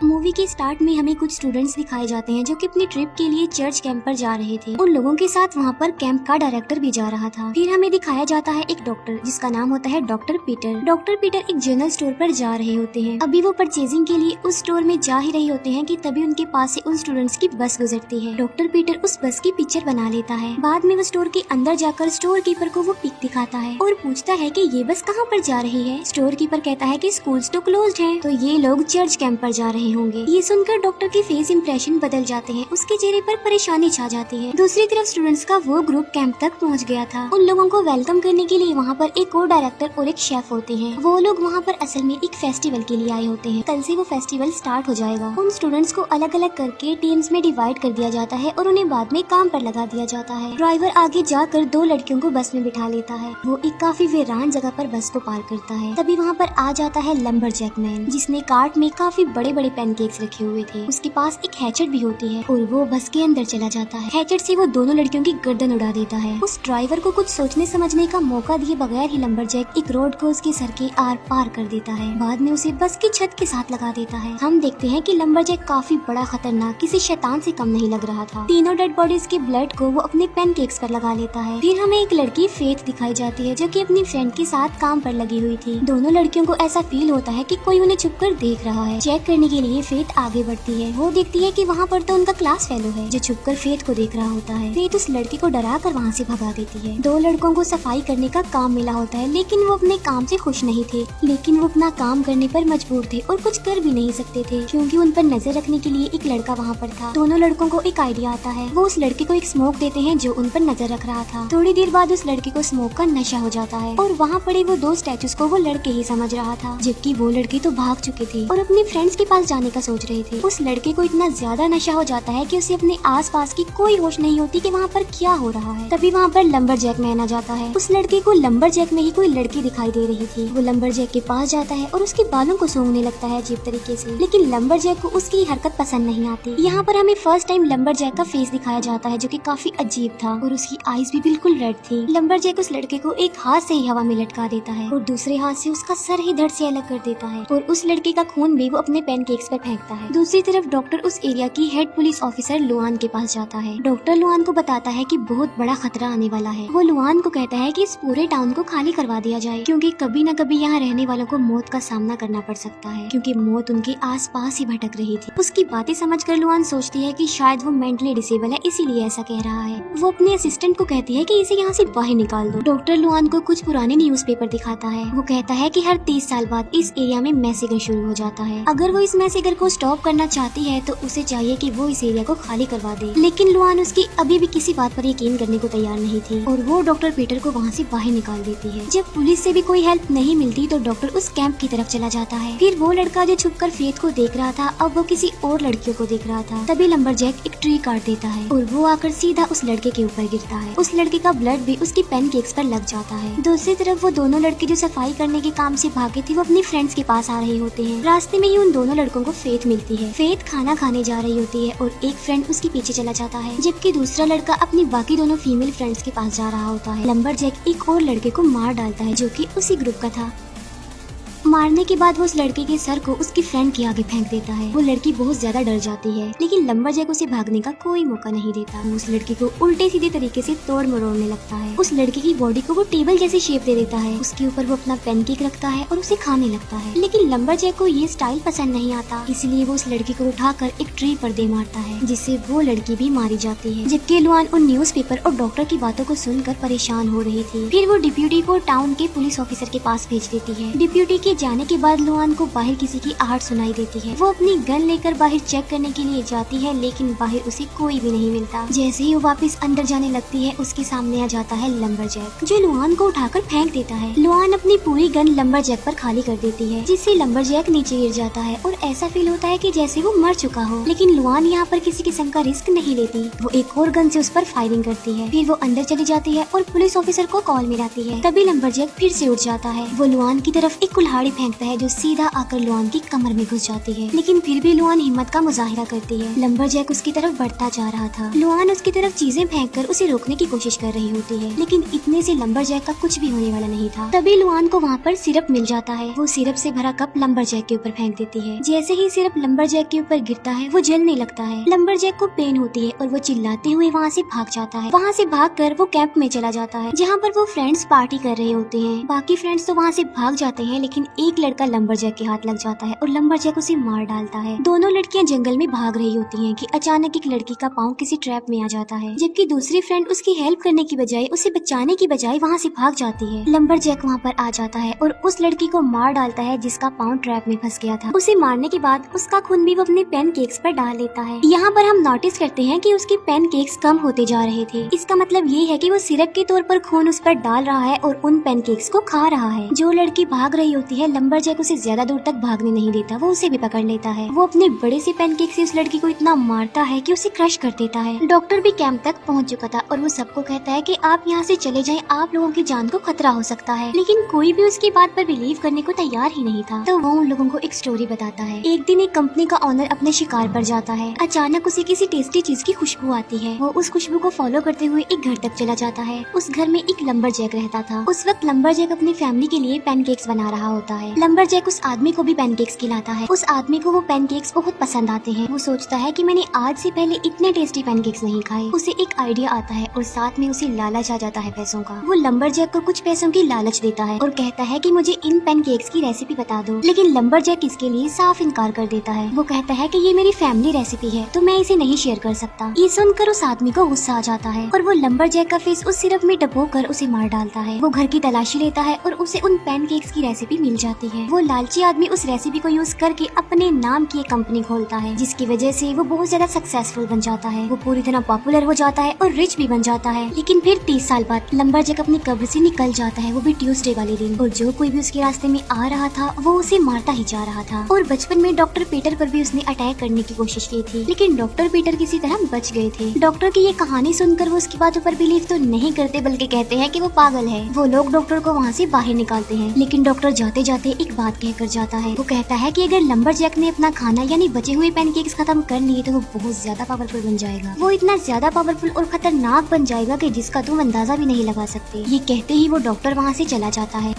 Movie के start में हमें कुछ स्टूडेंट्स दिखाए जाते हैं जो कि अपनी ट्रिप के लिए चर्च कैंप पर जा रहे थे। उन लोगों के साथ वहाँ पर कैंप का डायरेक्टर भी जा रहा था। फिर हमें दिखाया जाता है एक डॉक्टर जिसका नाम होता है डॉक्टर पीटर। डॉक्टर पीटर एक जनरल स्टोर पर जा रहे होते हैं। अभी वो परचेजिंग के लिए उस स्टोर में जा ही रहे होते हैं कि तभी उनके पास से उन स्टूडेंट्स की बस गुजरती है। डॉक्टर पीटर उस बस की पिक्चर बना लेता है। बाद में वो स्टोर के अंदर जाकर स्टोर कीपर को वो पिक दिखाता है और पूछता है कि ये बस कहाँ पर जा रही है। स्टोर कीपर कहता है कि स्कूल्स तो क्लोज्ड हैं, तो ये लोग चर्च कैंप पर जा रहे होंगे। ये सुनकर डॉक्टर के फेस इंप्रेशन बदल जाते हैं, उसके चेहरे पर परेशानी छा जाती है। दूसरी तरफ स्टूडेंट्स का वो ग्रुप कैंप तक पहुंच गया था। उन लोगों को वेलकम करने के लिए वहाँ पर एक और डायरेक्टर और एक शेफ होते हैं। वो लोग वहाँ पर असल में एक फेस्टिवल के लिए आए होते हैं। कल से वो फेस्टिवल स्टार्ट हो जाएगा। उन स्टूडेंट्स को अलग अलग करके टीम्स में डिवाइड कर दिया जाता है और उन्हें बाद में काम पर लगा दिया जाता है। ड्राइवर आगे जाकर दो लड़कियों को बस में बिठा लेता है। वो एक काफी वीरान जगह पर बस को पार करता है। तभी वहाँ पर आ जाता है लंबरजैक मैन, जिसने कार्ट में काफी बड़े बड़े पैनकेक्स रखे हुए थे। उसके पास एक हैचेट भी होती है और वो बस के अंदर चला जाता है। हैचेट से वो दोनों लड़कियों की गर्दन उड़ा देता है। उस ड्राइवर को कुछ सोचने समझने का मौका दिए बगैर ही लंबरजैक एक रोड को उसके सर के आर पार कर देता है। बाद में उसे बस की छत के साथ लगा देता है। हम देखते हैं कि लंबरजैक काफी बड़ा खतरनाक किसी शैतान से कम नहीं लग रहा था। तीनों डेड बॉडीज के ब्लड को वो अपने पैनकेक्स पर लगा लेता है। फिर हमें एक लड़की फेथ दिखाई जाती है जो कि अपनी फ्रेंड के साथ काम पर लगी हुई थी। दोनों लड़कियों को ऐसा फील होता है कि कोई उन्हें छुपकर देख रहा है। चेक करने के लिए फेथ आगे बढ़ती है। वो देखती है कि वहाँ पर तो उनका क्लास फेलो है जो छुपकर फेथ को देख रहा होता है। फेथ उस लड़की को डरा कर वहाँ से भगा देती है। दो लड़कों को सफाई करने का काम मिला होता है, लेकिन वो अपने काम से खुश नहीं थे। लेकिन वो अपना काम करने पर मजबूर थे और कुछ कर भी नहीं सकते थे क्योंकि उन पर नजर रखने के लिए एक लड़का वहाँ पर था। दोनों लड़कों को एक आइडिया आता है। वो उस लड़के को एक स्मोक देते हैं जो उन पर नजर रख रहा था। थोड़ी देर बाद उस लड़के को स्मोक का नशा हो जाता है और वहाँ पड़े वो दो स्टैचूज को वो लड़के ही समझ रहा था, जबकि वो लड़के तो भाग चुके थे और अपने फ्रेंड्स के पास जाने का सोच रहे थे। उस लड़के को इतना ज्यादा नशा हो जाता है कि उसे अपने आसपास की कोई होश नहीं होती कि वहाँ पर क्या हो रहा है। तभी वहाँ पर लंबरजैक मैन आ जाता है। उस लड़के को लंबरजैक में ही कोई लड़की दिखाई दे रही थी। वो लंबरजैक के पास जाता है और उसके बालों को सूंघने लगता है अजीब तरीके से, लेकिन लंबरजैक को उसकी हरकत पसंद नहीं आती। यहाँ पर हमें फर्स्ट टाइम लंबरजैक का फेस दिखाया जाता है जो कि काफी अजीब था और उसकी आईज भी बिल्कुल रेड थी। लंबरजैक उस लड़के को एक हाथ से ही हवा में लटका देता है और दूसरे हाथ से उसका सर ही धड़ से अलग कर देता है और उस लड़के का खून भी वो अपने पैनकेक्स पर फेंकता है। दूसरी तरफ डॉक्टर उस एरिया की हेड पुलिस ऑफिसर लुआन के पास जाता है। डॉक्टर लुआन को बताता है कि बहुत बड़ा खतरा आने वाला है। वो लुआन को कहता है कि इस पूरे टाउन को खाली करवा दिया जाए क्योंकि कभी न कभी यहाँ रहने वालों को मौत का सामना करना पड़ सकता है, क्योंकि मौत उनके आसपास ही भटक रही थी। उसकी बातें समझकर लुआन सोचती है कि शायद वो मेंटली डिसेबल है, इसीलिए ऐसा कह रहा है। वो अपने असिस्टेंट को कहती है कि इसे यहाँ से बाहर निकाल दो। डॉक्टर लुआन को कुछ पुराने न्यूज़पेपर दिखाता है। वो कहता है कि हर 30 साल बाद इस एरिया में मैसेगर शुरू हो जाता है। अगर वो इस मैसेगर को स्टॉप करना चाहती है तो उसे चाहिए कि वो इस एरिया को खाली करवा दे, लेकिन लुआन उसकी अभी भी किसी बात पर यकीन करने को तैयार नहीं थी और वो डॉक्टर पीटर को वहाँ से बाहर निकाल देती है। जब पुलिस से भी कोई हेल्प नहीं मिलती तो डॉक्टर उस कैंप की तरफ चला जाता है। फिर वो लड़का जो छुपकर फेथ को देख रहा था अब वो किसी और लड़कियों को देख रहा था। तभी लंबरजैक एक ट्री काट देता है और वो आकर सीधा उस लड़के के ऊपर गिरता है। उस लड़के का ब्लड भी उसकी पैनकेक्स पर लग जाता है। दूसरी तरफ वो दोनों लड़के जो सफाई करने के काम से भागे थे वो अपनी फ्रेंड्स के पास आ रहे होते हैं। रास्ते में ही उन दोनों लड़कों को फेथ मिलती है। फेथ खाना खाने जा रही होती है और एक फ्रेंड उसके पीछे चला जाता है, जबकि दूसरा लड़का अपनी बाकी दोनों फीमेल फ्रेंड्स के पास जा रहा होता है। लंबरजैक एक और लड़के को मार डालता है जो कि उसी ग्रुप का था। मारने के बाद वो उस लड़के के सर को उसकी फ्रेंड के आगे फेंक देता है। वो लड़की बहुत ज्यादा डर जाती है, लेकिन लंबरजैक उसे भागने का कोई मौका नहीं देता। वो उस लड़की को उल्टे सीधे तरीके से तोड़ मरोड़ने लगता है। उस लड़की की बॉडी को वो टेबल जैसी शेप दे देता है। उसके ऊपर वो अपना पैनकेक रखता है और उसे खाने लगता है, लेकिन लंबरजैक को ये स्टाइल पसंद नहीं आता, इसलिए वो उस लड़की को उठाकर एक ट्री पर दे मारता है, जिससे वो लड़की भी मारी जाती है। जबकि लुआन उन न्यूज़पेपर और डॉक्टर की बातों को सुनकर परेशान हो रही थी। फिर वो डिप्यूटी को टाउन के पुलिस ऑफिसर के पास भेज देती है। डिप्यूटी के जाने के बाद लुआन को बाहर किसी की आहट सुनाई देती है। वो अपनी गन लेकर बाहर चेक करने के लिए जाती है, लेकिन बाहर उसे कोई भी नहीं मिलता। जैसे ही वो वापस अंदर जाने लगती है उसके सामने आ जाता है लंबरजैक, जो लुआन को उठाकर फेंक देता है। लुआन अपनी पूरी गन लंबरजैक पर खाली कर देती है, जिससे लंबरजैक नीचे गिर जाता है और ऐसा फील होता है कि जैसे वो मर चुका हो। लेकिन लुआन यहाँ पर किसी किस्म का रिस्क नहीं लेती। वो एक और गन से उस पर फायरिंग करती है। फिर वो अंदर चली जाती है और पुलिस ऑफिसर को कॉल मिलाती है। तभी लंबरजैक फिर से उठ जाता है। वो लुआन की तरफ एक कुल्हाड़ी कुल्हाड़ी फेंकता है जो सीधा आकर लुआन की कमर में घुस जाती है, लेकिन फिर भी लुआन हिम्मत का मुजाहिरा करती है। लंबरजैक उसकी तरफ बढ़ता जा रहा था। लुआन उसकी तरफ चीजें फेंककर उसे रोकने की कोशिश कर रही होती है, लेकिन इतने से लंबरजैक का कुछ भी होने वाला नहीं था। तभी लुआन को वहाँ पर सिरप मिल जाता है। वो सिरप से भरा कप लंबरजैक के ऊपर फेंक देती है। जैसे ही सिरप लंबरजैक के ऊपर गिरता है वो जलने लगता है। लंबरजैक को पेन होती है और वो चिल्लाते हुए वहाँ से भाग जाता है। वहाँ से भागकर वो कैंप में चला जाता है जहाँ पर वो फ्रेंड्स पार्टी कर रहे होते हैं। बाकी फ्रेंड्स तो वहाँ से भाग जाते हैं, लेकिन एक लड़का लंबरजैक के हाथ लग जाता है और लंबरजैक उसे मार डालता है। दोनों लड़कियां जंगल में भाग रही होती हैं कि अचानक एक लड़की का पाँव किसी ट्रैप में आ जाता है, जबकि दूसरी फ्रेंड उसकी हेल्प करने की बजाय उसे बचाने की बजाय वहाँ से भाग जाती है। लंबरजैक वहाँ पर आ जाता है और उस लड़की को मार डालता है जिसका पाँव ट्रैप में फंस गया था। उसे मारने के बाद उसका खून भी वो अपने पैनकेक्स पर डाल लेता है। यहाँ पर हम नोटिस करते हैं कि उसके पैनकेक्स कम होते जा रहे थे। इसका मतलब ये है कि वो सिरप के तौर पर खून उस पर डाल रहा है और उन पैनकेक्स को खा रहा है। जो लड़की भाग रही होती है, लंबरजैक उसे ज्यादा दूर तक भागने नहीं देता, वो उसे भी पकड़ लेता है। वो अपने बड़े से पैनकेक से उस लड़की को इतना मारता है कि उसे क्रश कर देता है। डॉक्टर भी कैंप तक पहुँच चुका था और वो सबको कहता है कि आप यहाँ से चले जाएं, आप लोगों की जान को खतरा हो सकता है, लेकिन कोई भी उसकी बात पर बिलीव करने को तैयार ही नहीं था। तो वो उन लोगों को एक स्टोरी बताता है। एक दिन एक कंपनी का ऑनर अपने शिकार पर जाता है। अचानक उसे किसी टेस्टी चीज की खुशबू आती है। वो उस खुशबू को फॉलो करते हुए एक घर तक चला जाता है। उस घर में एक लंबरजैक रहता था। उस वक्त लंबरजैक अपनी फैमिली के लिए पैनकेक्स बना रहा होता है। लंबरजैक उस आदमी को भी पैनकेक्स खिलाता है। उस आदमी को वो पैनकेक्स बहुत पसंद आते हैं। वो सोचता है कि मैंने आज से पहले इतने टेस्टी पैनकेक्स नहीं खाए। उसे एक आइडिया आता है और साथ में उसे लालच आ जाता है पैसों का। वो लंबरजैक को कुछ पैसों की लालच देता है और कहता है कि मुझे इन पैनकेक्स की रेसिपी बता दो, लेकिन लंबरजैक इसके लिए साफ इनकार कर देता है। वो कहता है कि ये मेरी फैमिली रेसिपी है तो मैं इसे नहीं शेयर कर सकता। ये सुनकर उस आदमी को गुस्सा आ जाता है और वो लंबरजैक का फेस उस सिरप में डुबोकर उसे मार डालता है। वो घर की तलाशी लेता है और उसे उन पैनकेक्स की रेसिपी मिल जाती है। वो लालची आदमी उस रेसिपी को यूज करके अपने नाम की एक कंपनी खोलता है, जिसकी वजह से वो बहुत ज्यादा सक्सेसफुल बन जाता है। वो पूरी तरह पॉपुलर हो जाता है और रिच भी बन जाता है। लेकिन फिर 30 साल बाद लंबरजैक अपनी कब्र से निकल जाता है, वो भी ट्यूसडे वाले दिन, और जो कोई भी उसके रास्ते में आ रहा था वो उसे मारता ही जा रहा था। और बचपन में डॉक्टर पीटर पर भी उसने अटैक करने की कोशिश की थी, लेकिन डॉक्टर पीटर किसी तरह बच गए थे। डॉक्टर की ये कहानी सुनकर वो उसकी बातों पर बिलीव तो नहीं करते, बल्कि कहते हैं कि वो पागल है। वो लोग डॉक्टर को वहाँ से बाहर निकालते हैं, लेकिन डॉक्टर जाते जाते एक बात कहकर जाता है। वो कहता है कि अगर लंबरजैक ने अपना खाना यानी बचे हुए पैनकेक्स खत्म कर लिए तो वो बहुत ज्यादा पावरफुल बन जाएगा। वो इतना ज्यादा पावरफुल और खतरनाक बन जाएगा कि जिसका तुम अंदाजा भी नहीं लगा सकते। ये कहते ही वो डॉक्टर वहाँ से चला जाता है।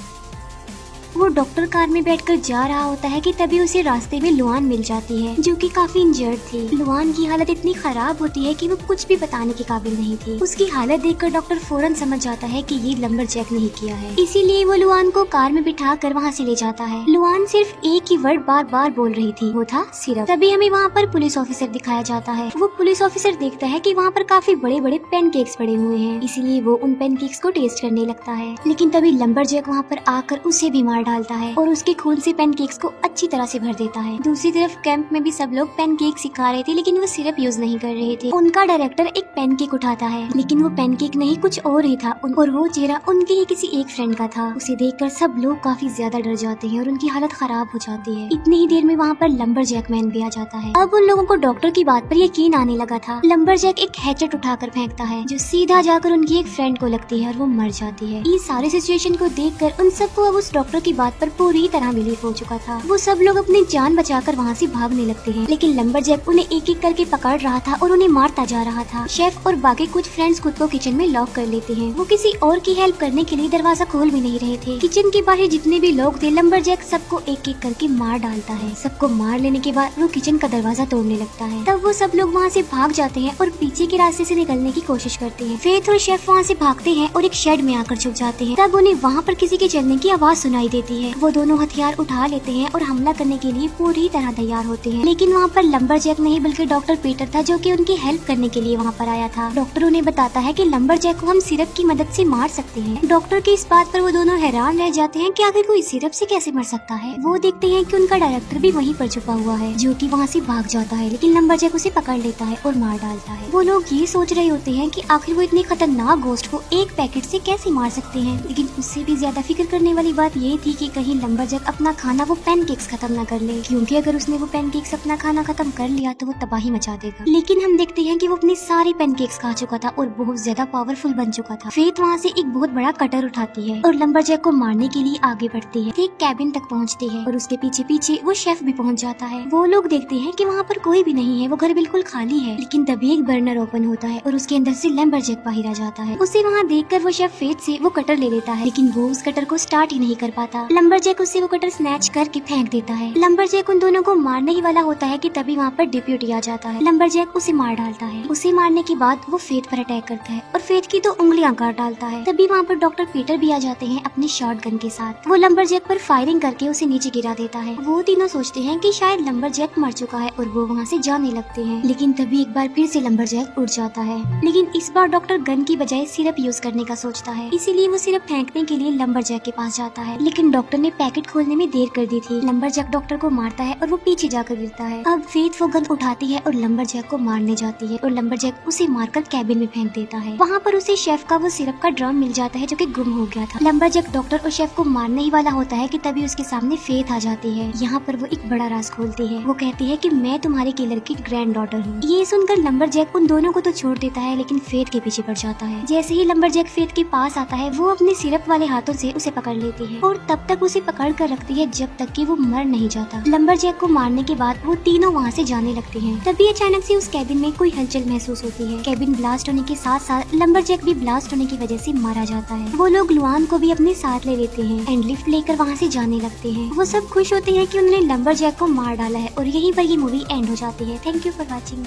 वो डॉक्टर कार में बैठकर जा रहा होता है कि तभी उसे रास्ते में लुआन मिल जाती है, जो कि काफी इंजर्ड थी। लुआन की हालत इतनी खराब होती है कि वो कुछ भी बताने के काबिल नहीं थी। उसकी हालत देखकर डॉक्टर फौरन समझ जाता है कि ये लंबरजैक नहीं किया है, इसीलिए वो लुआन को कार में बिठा कर वहाँ से ले जाता है। लुआन सिर्फ एक ही वर्ड बार बार बोल रही थी, वो था सिरप। तभी हमें वहाँ पर पुलिस ऑफिसर दिखाया जाता है। वो पुलिस ऑफिसर देखता है कि वहाँ पर काफी बड़े बड़े पैनकेक्स पड़े हुए हैं, इसीलिए वो उन पैनकेक्स को टेस्ट करने लगता है। लेकिन तभी लंबरजैक वहाँ पर आकर उसे भी मार डालता है और उसके खून से पैनकेक्स को अच्छी तरह से भर देता है। दूसरी तरफ कैंप में भी सब लोग पैनकेक सिखा रहे थे, लेकिन वो सिरप यूज नहीं कर रहे थे। उनका डायरेक्टर एक पैनकेक उठाता है, लेकिन वो पैनकेक नहीं कुछ और ही था, और वो चेहरा उनके ही किसी एक फ्रेंड का था। उसे देखकर सब लोग काफी ज्यादा डर जाते हैं और उनकी हालत खराब हो जाती है। इतनी ही देर में वहाँ पर लंबरजैक मैन भी आ जाता है। अब उन लोगों को डॉक्टर की बात पर यकीन आने लगा था। लंबरजैक एक हैचेट उठाकर फेंकता है, जो सीधा जाकर उनकी एक फ्रेंड को लगती है और वो मर जाती है। इस सारे सिचुएशन को देखकर उन सबको अब उस डॉक्टर की बात पर पूरी तरह बिलीव हो चुका था। वो सब लोग अपनी जान बचाकर वहाँ से भागने लगते हैं, लेकिन लंबरजैक उन्हें एक एक करके पकड़ रहा था और उन्हें मारता जा रहा था। शेफ और बाकी कुछ फ्रेंड्स खुद को किचन में लॉक कर लेते हैं। वो किसी और की हेल्प करने के लिए दरवाजा खोल भी नहीं रहे थे। किचन के बाहर जितने भी लोग थे, लंबरजैक सबको एक एक करके मार डालता है। सबको मार लेने के बाद वो किचन का दरवाजा तोड़ने लगता है। तब वो सब लोग वहाँ से भाग जाते हैं और पीछे के रास्ते से निकलने की कोशिश करते हैं। फेथ और शेफ वहाँ से भागते हैं और एक शेड में आकर छुप जाते हैं। तब उन्हें वहाँ पर किसी के चलने की आवाज सुनाई देती है। वो दोनों हथियार उठा लेते हैं और हमला करने के लिए पूरी तरह तैयार होते हैं, लेकिन वहाँ पर लंबरजैक नहीं बल्कि डॉक्टर पीटर था, जो कि उनकी हेल्प करने के लिए वहाँ पर आया था। डॉक्टर उन्हें बताता है कि लंबरजैक को हम सिरप की मदद से मार सकते हैं। डॉक्टर की इस बात पर वो दोनों हैरान रह जाते हैं कि आखिर कोई सिरप से कैसे मर सकता है। वो देखते हैं कि उनका डायरेक्टर भी वहीं पर छुपा हुआ है, जो कि वहाँ से भाग जाता है, लेकिन लंबरजैक उसे पकड़ लेता है और मार डालता है। वो लोग ये सोच रहे होते हैं कि आखिर वो इतने खतरनाक घोस्ट को एक पैकेट से कैसे मार सकते हैं, लेकिन उससे भी ज्यादा फिक्र करने वाली बात ये थी कि कहीं लंबरजैक अपना खाना वो पैनकेक्स खत्म ना कर ले, क्योंकि अगर उसने वो पैनकेक्स अपना खाना खत्म कर लिया तो वो तबाही मचा देगा। लेकिन हम देखते हैं कि वो अपने सारे पैनकेक्स खा चुका था और बहुत ज्यादा पावरफुल बन चुका था। फेथ वहाँ से एक बहुत बड़ा कटर उठाती है और लंबरजैक को मारने के लिए आगे बढ़ती है। एक कैबिन तक पहुँचती है और उसके पीछे पीछे वो शेफ भी पहुँच जाता है। वो लोग देखते हैं कि वहाँ पर कोई भी नहीं है, वो घर बिल्कुल खाली है। लेकिन तभी एक बर्नर ओपन होता है और उसके अंदर से लंबरजैक बाहर आ जाता है। उसे वहाँ देखकर वो शेफ फेथ से वो कटर ले लेता है, लेकिन वो उस कटर को स्टार्ट ही नहीं कर पाता। लंबरजैक उससे वो कटर स्नैच करके फेंक देता है। लंबरजैक उन दोनों को मारने ही वाला होता है कि तभी वहाँ पर डिप्यूटी आ जाता है। लंबरजैक उसे मार डालता है। उसे मारने के बाद वो फेथ पर अटैक करता है और फेथ की 2 उंगलियां काट डालता है। तभी वहाँ पर डॉक्टर पीटर भी आ जाते हैं अपनी शॉटगन के साथ। वो लंबरजैक पर फायरिंग करके उसे नीचे गिरा देता है। वो तीनों सोचते हैं कि शायद लंबरजैक मर चुका है और वो वहाँ से जाने लगते हैं। लेकिन तभी एक बार फिर से लंबरजैक उड़ जाता है, लेकिन इस बार डॉक्टर गन की बजाय सिरप यूज करने का सोचता है, इसीलिए वो सिरप फेंकने के लिए लंबरजैक के पास जाता है। लेकिन डॉक्टर ने पैकेट खोलने में देर कर दी थी। लंबरजैक डॉक्टर को मारता है और वो पीछे जाकर गिरता है। अब फेथ वो गन उठाती है और लंबरजैक को मारने जाती है और लंबरजैक उसे मारकर कैबिन में फेंक देता है। वहाँ पर उसे शेफ का वो सिरप का ड्रम मिल जाता है जो कि गुम हो गया था। लंबरजैक डॉक्टर और शेफ को मारने ही वाला होता है कि तभी उसके सामने फेथ आ जाती है। यहाँ पर वो एक बड़ा राज खोलती है। वो कहती है कि मैं तुम्हारे किलर की ग्रैंड डॉटर हूँ। ये सुनकर लंबरजैक उन दोनों को तो छोड़ देता है, लेकिन फेथ के पीछे पड़ जाता है। जैसे ही लंबरजैक फेथ के पास आता है, वो अपने सिरप वाले हाथों से उसे पकड़ लेती है और तब तक उसे पकड़ कर रखती है जब तक कि वो मर नहीं जाता। लंबरजैक को मारने के बाद वो तीनों वहाँ से जाने लगते हैं। तभी अचानक से उस कैबिन में कोई हलचल महसूस होती है। कैबिन ब्लास्ट होने के साथ साथ लंबरजैक भी ब्लास्ट होने की वजह से मारा जाता है। वो लोग लुआन को भी अपने साथ ले लेते हैं एंड लिफ्ट लेकर वहाँ से जाने लगते हैं। वो सब खुश होते हैं कि उन्होंने लंबरजैक को मार डाला है और यहीं पर ये मूवी एंड हो जाती है। Thank you for watching.